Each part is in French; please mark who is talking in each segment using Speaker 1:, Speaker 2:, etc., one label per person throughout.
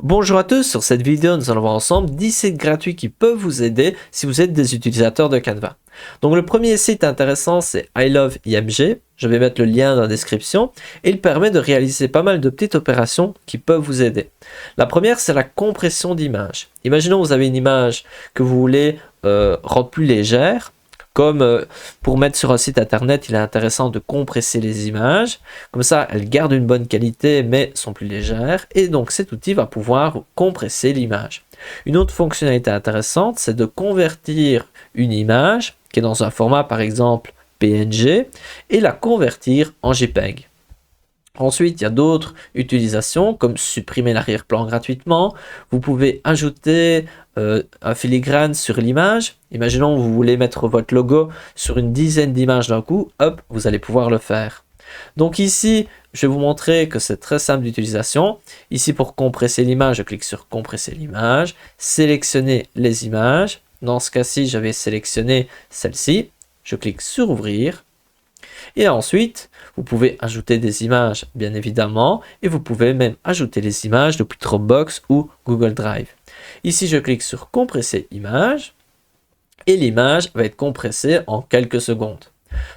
Speaker 1: Bonjour à tous, sur cette vidéo nous allons voir ensemble 10 sites gratuits qui peuvent vous aider si vous êtes des utilisateurs de Canva. Donc le premier site intéressant c'est I Love IMG, je vais mettre le lien dans la description et il permet de réaliser pas mal de petites opérations qui peuvent vous aider. La première c'est la compression d'image. Imaginons vous avez une image que vous voulez rendre plus légère. Comme pour mettre sur un site internet, il est intéressant de compresser les images. Comme ça, elles gardent une bonne qualité, mais sont plus légères. Et donc, cet outil va pouvoir compresser l'image. Une autre fonctionnalité intéressante, c'est de convertir une image qui est dans un format, par exemple, PNG, et la convertir en JPEG. Ensuite, il y a d'autres utilisations comme supprimer l'arrière-plan gratuitement. Vous pouvez ajouter un filigrane sur l'image. Imaginons que vous voulez mettre votre logo sur une dizaine d'images d'un coup. Hop, vous allez pouvoir le faire. Donc ici, je vais vous montrer que c'est très simple d'utilisation. Ici, pour compresser l'image, je clique sur compresser l'image, sélectionner les images. Dans ce cas-ci, je vais sélectionner celle-ci. Je clique sur ouvrir. Et ensuite, vous pouvez ajouter des images, bien évidemment, et vous pouvez même ajouter les images depuis Dropbox ou Google Drive. Ici, je clique sur compresser image, et l'image va être compressée en quelques secondes.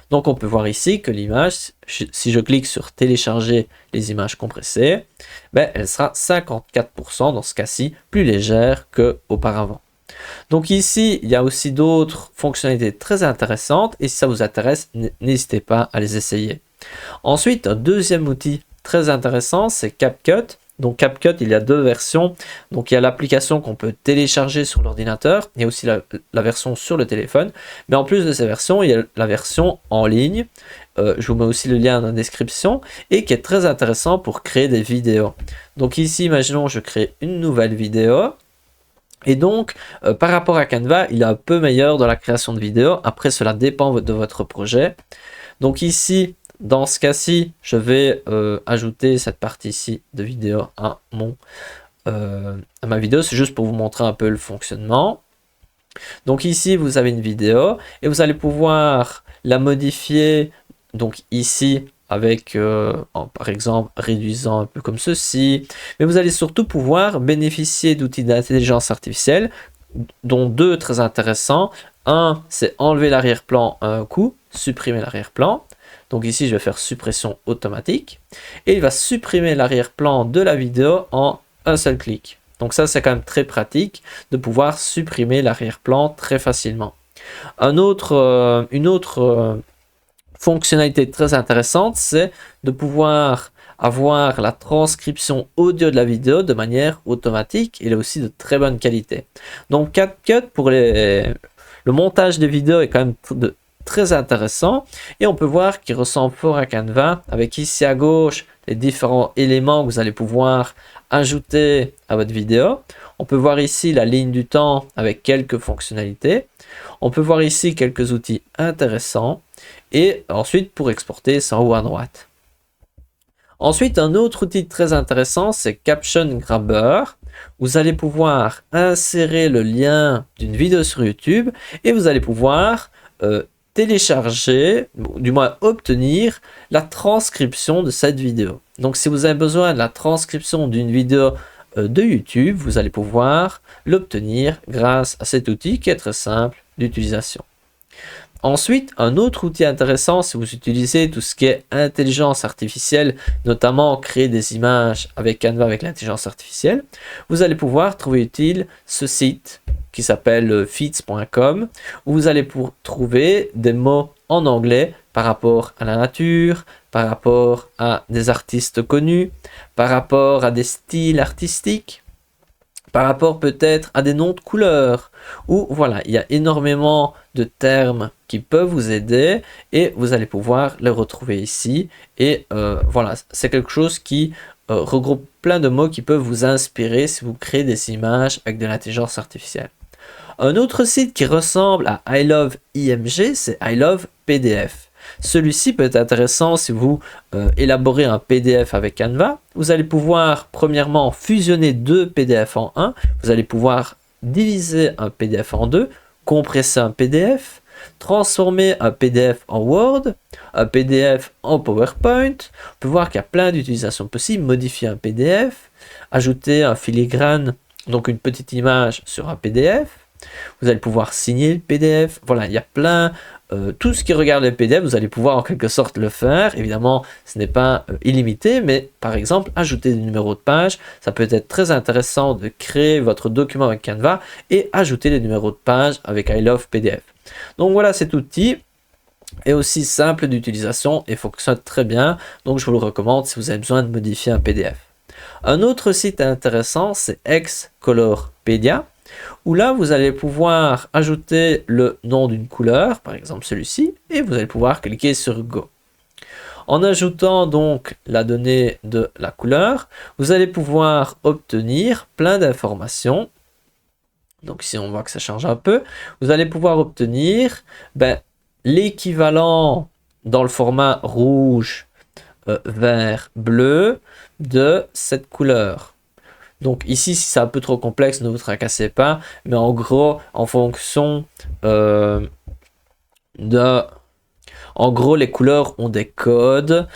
Speaker 1: Donc, on peut voir ici que l'image, si je clique sur télécharger les images compressées, elle sera 54% dans ce cas-ci plus légère qu'auparavant. Donc ici, il y a aussi d'autres fonctionnalités très intéressantes et si ça vous intéresse, n'hésitez pas à les essayer. Ensuite, un deuxième outil très intéressant, c'est CapCut. Donc CapCut, il y a deux versions. Donc il y a l'application qu'on peut télécharger sur l'ordinateur, il y a aussi la version sur le téléphone. Mais en plus de ces versions, il y a la version en ligne. Je vous mets aussi le lien dans la description et qui est très intéressant pour créer des vidéos. Donc ici, imaginons je crée une nouvelle vidéo. Et donc, par rapport à Canva, il est un peu meilleur dans la création de vidéos. Après, cela dépend de votre projet. Donc ici, dans ce cas-ci, je vais ajouter cette partie-ci de vidéo à ma vidéo. C'est juste pour vous montrer un peu le fonctionnement. Donc ici, vous avez une vidéo et vous allez pouvoir la modifier. Donc ici, avec par exemple réduisant un peu comme ceci, mais vous allez surtout pouvoir bénéficier d'outils d'intelligence artificielle dont deux très intéressants. Un, c'est enlever l'arrière-plan à un coup, supprimer l'arrière-plan. Donc ici, je vais faire suppression automatique et il va supprimer l'arrière-plan de la vidéo en un seul clic. Donc ça, c'est quand même très pratique de pouvoir supprimer l'arrière-plan très facilement. Une autre fonctionnalité très intéressante, c'est de pouvoir avoir la transcription audio de la vidéo de manière automatique et aussi de très bonne qualité. Donc CapCut pour le montage de vidéos est quand même très intéressant et on peut voir qu'il ressemble fort à Canva avec ici à gauche les différents éléments que vous allez pouvoir ajouter à votre vidéo. On peut voir ici la ligne du temps avec quelques fonctionnalités. On peut voir ici quelques outils intéressants. Et ensuite, pour exporter, c'est en haut à droite. Ensuite, un autre outil très intéressant, c'est Caption Grabber. Vous allez pouvoir insérer le lien d'une vidéo sur YouTube et vous allez pouvoir télécharger, du moins obtenir la transcription de cette vidéo. Donc, si vous avez besoin de la transcription d'une vidéo de YouTube, vous allez pouvoir l'obtenir grâce à cet outil qui est très simple d'utilisation. Ensuite, un autre outil intéressant, si vous utilisez tout ce qui est intelligence artificielle, notamment créer des images avec Canva avec l'intelligence artificielle, vous allez pouvoir trouver utile ce site qui s'appelle feeds.com où vous allez trouver des mots en anglais par rapport à la nature, par rapport à des artistes connus, par rapport à des styles artistiques, par rapport peut-être à des noms de couleurs, ou voilà, il y a énormément de termes qui peuvent vous aider et vous allez pouvoir les retrouver ici. Et voilà, c'est quelque chose qui regroupe plein de mots qui peuvent vous inspirer si vous créez des images avec de l'intelligence artificielle. Un autre site qui ressemble à I Love IMG, c'est I Love PDF. Celui-ci peut être intéressant si vous élaborez un PDF avec Canva. Vous allez pouvoir premièrement fusionner deux PDF en un. Vous allez pouvoir diviser un PDF en deux, compresser un PDF. transformer un PDF en Word, un PDF en PowerPoint. On peut voir qu'il y a plein d'utilisations possibles. Modifier un PDF, ajouter un filigrane, donc une petite image sur un PDF. Vous allez pouvoir signer le PDF. Voilà, il y a plein. Tout ce qui regarde le PDF, vous allez pouvoir en quelque sorte le faire. Évidemment, ce n'est pas illimité, mais par exemple, ajouter des numéros de page, ça peut être très intéressant de créer votre document avec Canva et ajouter des numéros de page avec I Love PDF. Donc voilà, cet outil est aussi simple d'utilisation et fonctionne très bien. Donc je vous le recommande si vous avez besoin de modifier un PDF. Un autre site intéressant, c'est Xcolorpedia, où là vous allez pouvoir ajouter le nom d'une couleur, par exemple celui-ci, et vous allez pouvoir cliquer sur Go. En ajoutant donc la donnée de la couleur, vous allez pouvoir obtenir plein d'informations. Donc ici on voit que ça change un peu. Vous allez pouvoir obtenir l'équivalent dans le format rouge, vert, bleu de cette couleur. Donc ici, si c'est un peu trop complexe, ne vous tracassez pas. Mais en gros, en fonction En gros, les couleurs ont des codes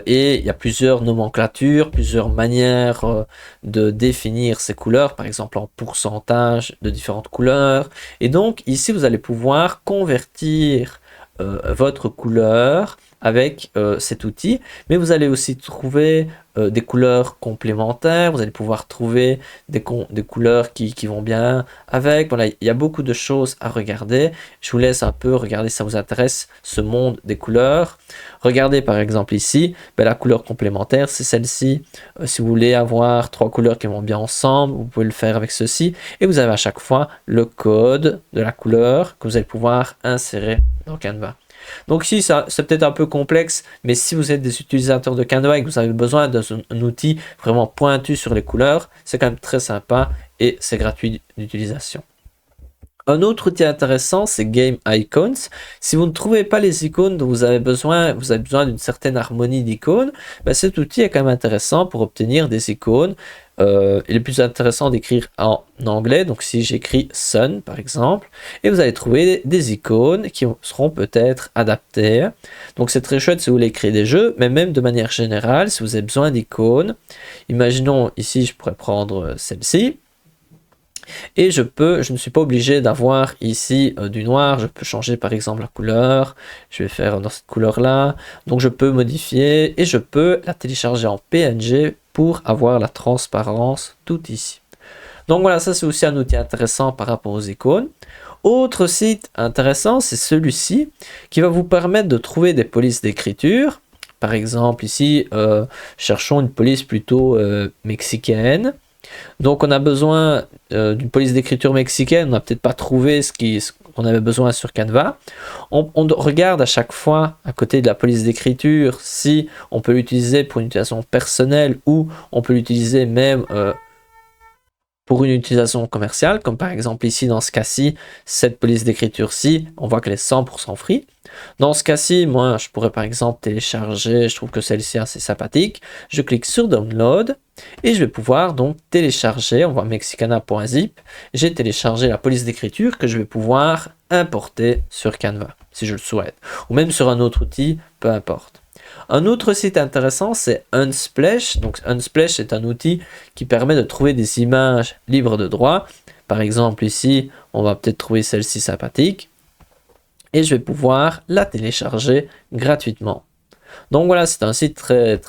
Speaker 1: et il y a plusieurs nomenclatures, plusieurs manières de définir ces couleurs, par exemple en pourcentage de différentes couleurs. Et donc ici, vous allez pouvoir convertir votre couleur avec cet outil, mais vous allez aussi trouver des couleurs complémentaires, vous allez pouvoir trouver des couleurs qui vont bien avec. Voilà, il y a beaucoup de choses à regarder. Je vous laisse un peu regarder si ça vous intéresse, ce monde des couleurs. Regardez par exemple ici, la couleur complémentaire, c'est celle-ci. Si vous voulez avoir 3 couleurs qui vont bien ensemble, vous pouvez le faire avec ceci. Et vous avez à chaque fois le code de la couleur que vous allez pouvoir insérer dans Canva. Donc ici, c'est peut-être un peu complexe, mais si vous êtes des utilisateurs de Canva et que vous avez besoin d'un outil vraiment pointu sur les couleurs, c'est quand même très sympa et c'est gratuit d'utilisation. Un autre outil intéressant, c'est Game Icons. Si vous ne trouvez pas les icônes dont vous avez besoin d'une certaine harmonie d'icônes, cet outil est quand même intéressant pour obtenir des icônes. Il est plus intéressant d'écrire en anglais, donc si j'écris Sun par exemple, et vous allez trouver des icônes qui seront peut-être adaptées. Donc c'est très chouette si vous voulez créer des jeux, mais même de manière générale, si vous avez besoin d'icônes, imaginons ici je pourrais prendre celle-ci. Et je ne suis pas obligé d'avoir ici du noir, je peux changer par exemple la couleur, je vais faire dans cette couleur là, donc je peux modifier et je peux la télécharger en PNG pour avoir la transparence tout ici. Donc voilà, ça c'est aussi un outil intéressant par rapport aux icônes. Autre site intéressant, c'est celui-ci qui va vous permettre de trouver des polices d'écriture. Par exemple ici, cherchons une police plutôt mexicaine. Donc on a besoin d'une police d'écriture mexicaine, on n'a peut-être pas trouvé ce qu'on avait besoin sur Canva. On regarde à chaque fois à côté de la police d'écriture si on peut l'utiliser pour une utilisation personnelle ou on peut l'utiliser même pour une utilisation commerciale, comme par exemple ici dans ce cas-ci, cette police d'écriture-ci, on voit qu'elle est 100% free. Dans ce cas-ci, moi je pourrais par exemple télécharger, je trouve que celle-ci est assez sympathique, je clique sur Download et je vais pouvoir donc télécharger, on voit mexicana.zip, j'ai téléchargé la police d'écriture que je vais pouvoir importer sur Canva, si je le souhaite, ou même sur un autre outil, peu importe. Un autre site intéressant, c'est Unsplash. Donc Unsplash est un outil qui permet de trouver des images libres de droit. Par exemple ici, on va peut-être trouver celle-ci sympathique. Et je vais pouvoir la télécharger gratuitement. Donc voilà, c'est un site très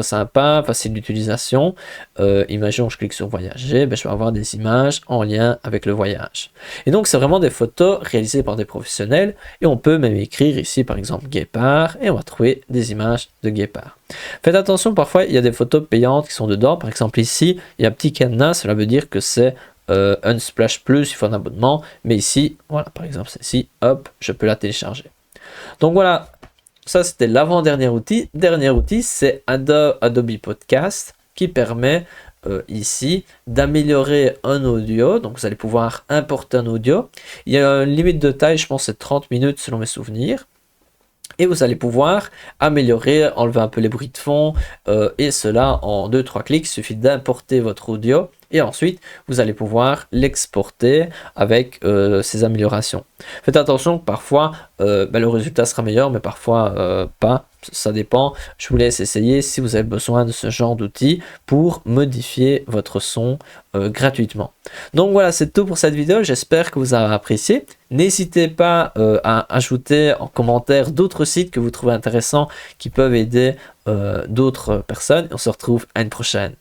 Speaker 1: sympa, facile d'utilisation. Imaginons que je clique sur voyager, je vais avoir des images en lien avec le voyage. Et donc c'est vraiment des photos réalisées par des professionnels et on peut même écrire ici par exemple guépard et on va trouver des images de guépard. Faites attention, parfois il y a des photos payantes qui sont dedans. Par exemple ici, il y a un petit cadenas, cela veut dire que c'est Unsplash Plus, il faut un abonnement. Mais ici, voilà, par exemple celle-ci, hop, je peux la télécharger. Donc voilà. Ça, c'était l'avant-dernier outil. Dernier outil, c'est Adobe Podcast qui permet ici d'améliorer un audio. Donc, vous allez pouvoir importer un audio. Il y a une limite de taille, je pense c'est 30 minutes selon mes souvenirs. Et vous allez pouvoir améliorer, enlever un peu les bruits de fond et cela en 2-3 clics. Il suffit d'importer votre audio Et ensuite, vous allez pouvoir l'exporter avec ces améliorations. Faites attention que parfois, le résultat sera meilleur, mais parfois pas. Ça dépend. Je vous laisse essayer si vous avez besoin de ce genre d'outils pour modifier votre son gratuitement. Donc voilà, c'est tout pour cette vidéo. J'espère que vous avez apprécié. N'hésitez pas à ajouter en commentaire d'autres sites que vous trouvez intéressants qui peuvent aider d'autres personnes. On se retrouve à une prochaine.